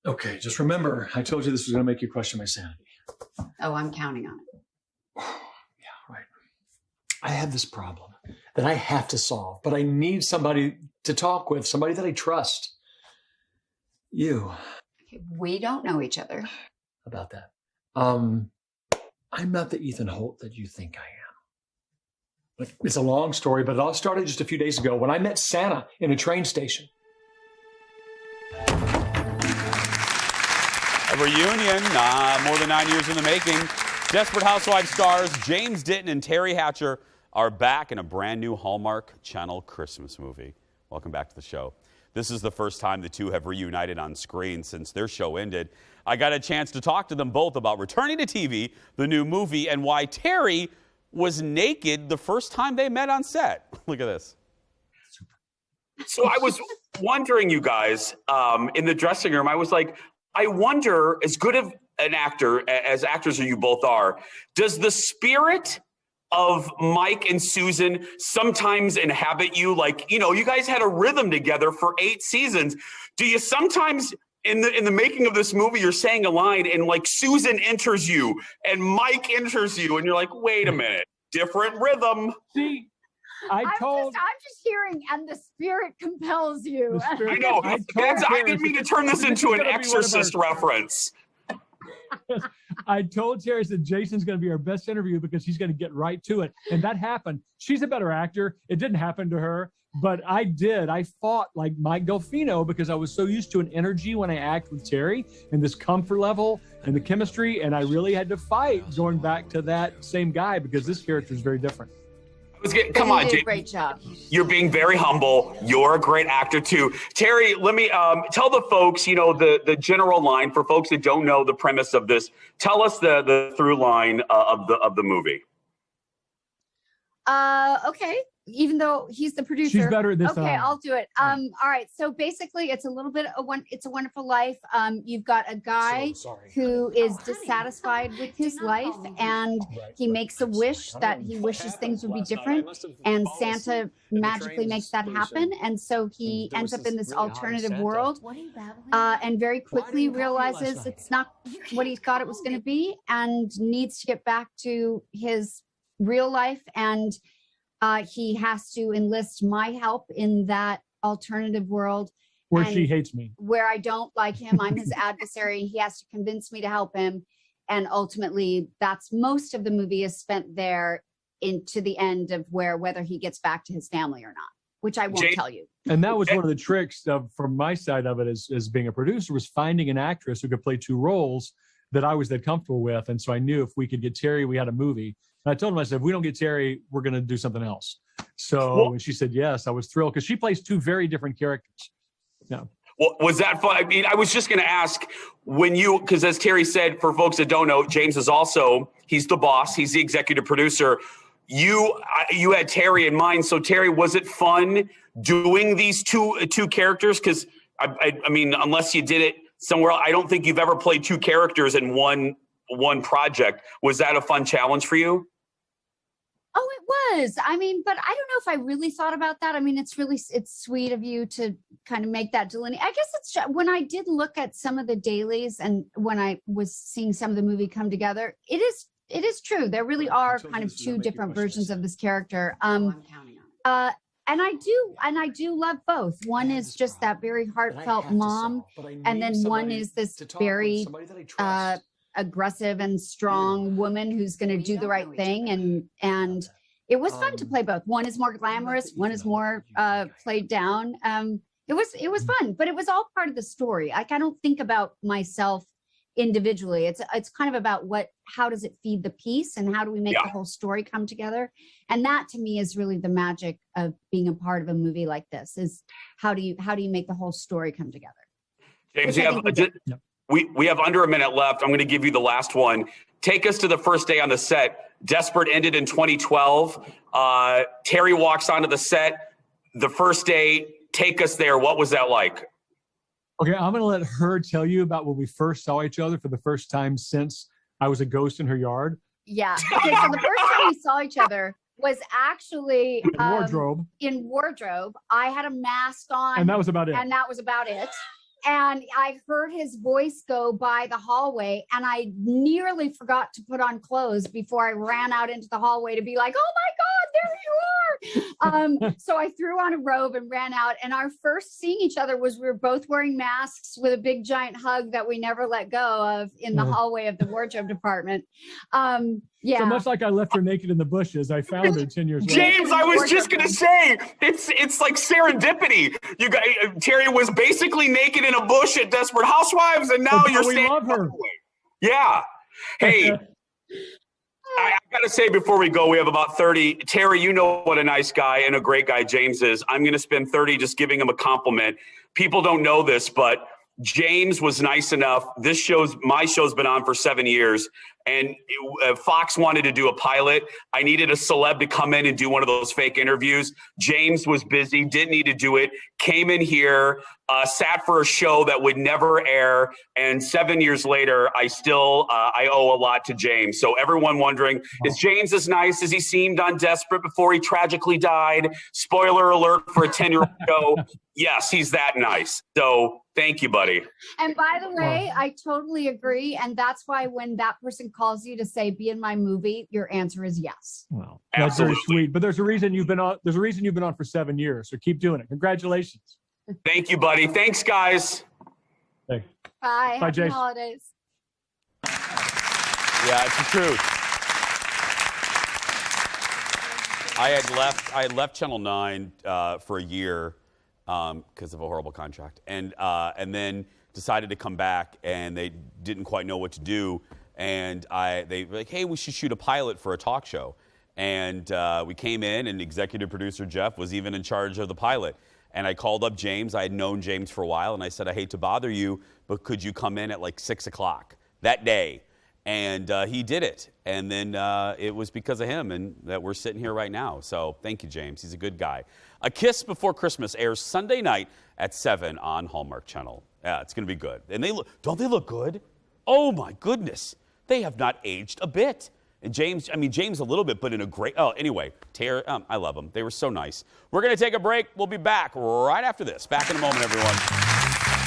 Okay, just remember, I told you this was going to make you question my sanity. Oh, I'm counting on it. Yeah, right. I have this problem that I have to solve, but I need somebody to talk with, somebody that I trust. You. Okay, we don't know each other. About that. I'm not the Ethan Holt that you think I am. Like, it's a long story, but it all started just a few days ago when I met Santa in a train station. A reunion, more than 9 years in the making. Desperate Housewives stars James Denton and Teri Hatcher are back in a brand new Hallmark Channel Christmas movie. Welcome back to the show. This is the first time the two have reunited on screen since their show ended. I got a chance to talk to them both about returning to TV, the new movie, and why Teri was naked the first time they met on set. Look at this. So I was wondering, you guys, in the dressing room, I was like, I wonder, as good of an actor as actors as you both are, does the spirit of Mike and Susan sometimes inhabit you? Like, you know, you guys had a rhythm together for 8 seasons. Do you sometimes in the making of this movie, you're saying a line and like Susan enters you and Mike enters you and you're like, wait a minute, different rhythm. See, I'm just hearing, and the spirit compels you. I know. I didn't mean to turn this into an Exorcist reference. I told Teri that Jason's going to be our best interview because he's going to get right to it. And that happened. She's a better actor. It didn't happen to her, but I did. I fought like Mike Delfino because I was so used to an energy when I act with Teri and this comfort level and the chemistry. And I really had to fight going back to that same guy because this character is very different. Come on, Jay. Great job. You're being very humble. You're a great actor too. Teri, let me tell the folks, you know, the general line for folks that don't know the premise of this. Tell us the through line of the movie. Okay. Even though he's the producer. She's better at this. Okay, I'll do it. All right. So basically, it's a little bit of It's a Wonderful Life. You've got a guy who is dissatisfied with his life, and he makes a wish that he wishes things would be different, and Santa magically makes that happen, and so he ends up in this alternative world, and very quickly realizes it's not what he thought it was going to be, and needs to get back to his real life, and he has to enlist my help in that alternative world. Where she hates me. Where I don't like him. I'm his adversary. He has to convince me to help him. And ultimately, that's most of the movie is spent there into the end of whether he gets back to his family or not, which I won't tell you. And that was one of the tricks from my side of it as being a producer, was finding an actress who could play 2 roles that I was that comfortable with. And so I knew if we could get Teri, we had a movie. And I told him, I said, if we don't get Teri, we're going to do something else. So when she said yes, I was thrilled because she plays 2 very different characters. Yeah. Well, was that fun? I mean, I was just going to ask because as Teri said, for folks that don't know, James is he's the boss. He's the executive producer. You had Teri in mind. So Teri, was it fun doing these two characters? Because I mean, unless you did it somewhere else, I don't think you've ever played 2 characters in one project. Was that a fun challenge for you? Oh, it was. I mean, but I don't know if I really thought about that. I mean, it's sweet of you to kind of make that delineate. I guess it's when I did look at some of the dailies and when I was seeing some of the movie come together, it is true. There really are kind of 2 different versions of this character. I'm counting on it. And I do love both. One is just that very heartfelt mom, and then one is this very aggressive and strong woman who's going to do the right thing. And it was fun to play both. One is more glamorous, one is more played down. It was fun, but it was all part of the story. Like, I don't think about myself individually. It's kind of about how does it feed the piece, and how do we make the whole story come together? And that to me is really the magic of being a part of a movie like this, is how do you make the whole story come together? James, we have under a minute left. I'm going to give you the last one. Take us to the first day on the set. Desperate ended in 2012. Teri walks onto the set. The first day, take us there. What was that like? Okay, I'm going to let her tell you about when we first saw each other for the first time since I was a ghost in her yard. Yeah. Okay, so the first time we saw each other was actually in wardrobe. I had a mask on. And that was about it. And that was about it. and I heard his voice go by the hallway, and I nearly forgot to put on clothes before I ran out into the hallway to be like, oh my God, there you are. So I threw on a robe and ran out, and our first seeing each other was we were both wearing masks with a big giant hug that we never let go of in the hallway of the wardrobe department. Yeah. So much like I left her naked in the bushes, I found her 10 years later. James, I was just gonna say it's like serendipity. You got Teri was basically naked in a bush at Desperate Housewives, and now you're we standing. love her. Yeah. Hey, I gotta say before we go, we have about 30. Teri, you know what a nice guy and a great guy James is. I'm gonna spend 30 just giving him a compliment. People don't know this, but James was nice enough. My show's been on for 7 years, and Fox wanted to do a pilot. I needed a celeb to come in and do one of those fake interviews. James was busy, didn't need to do it, came in here, sat for a show that would never air, and 7 years later, I owe a lot to James. So everyone wondering, is James as nice as he seemed on Desperate before he tragically died? Spoiler alert for a 10-year-old show. Yes, he's that nice. So thank you, buddy. And by the way, I totally agree. And that's why when that person calls you to say, be in my movie, your answer is yes. Well, that's very sweet. But there's a reason you've been on for 7 years. So keep doing it. Congratulations. Thank you, buddy. Thanks, guys. Thanks. Bye. Bye, Happy Jace. holidays. Yeah, it's the truth. I had left Channel 9 for a year because of a horrible contract, and then decided to come back, and they didn't quite know what to do, and they were like, hey, we should shoot a pilot for a talk show, and we came in, and executive producer Jeff was even in charge of the pilot, and I called up James. I had known James for a while, and I said, I hate to bother you, but could you come in at like 6 o'clock that day? And he did it, and then it was because of him and that we're sitting here right now. So thank you, James. He's a good guy. A Kiss Before Christmas airs Sunday night at 7 on Hallmark Channel. Yeah, it's going to be good. And don't they look good? Oh my goodness, they have not aged a bit. And James a little bit, but in a great. Oh, anyway, Teri, I love them. They were so nice. We're going to take a break. We'll be back right after this. Back in a moment, everyone.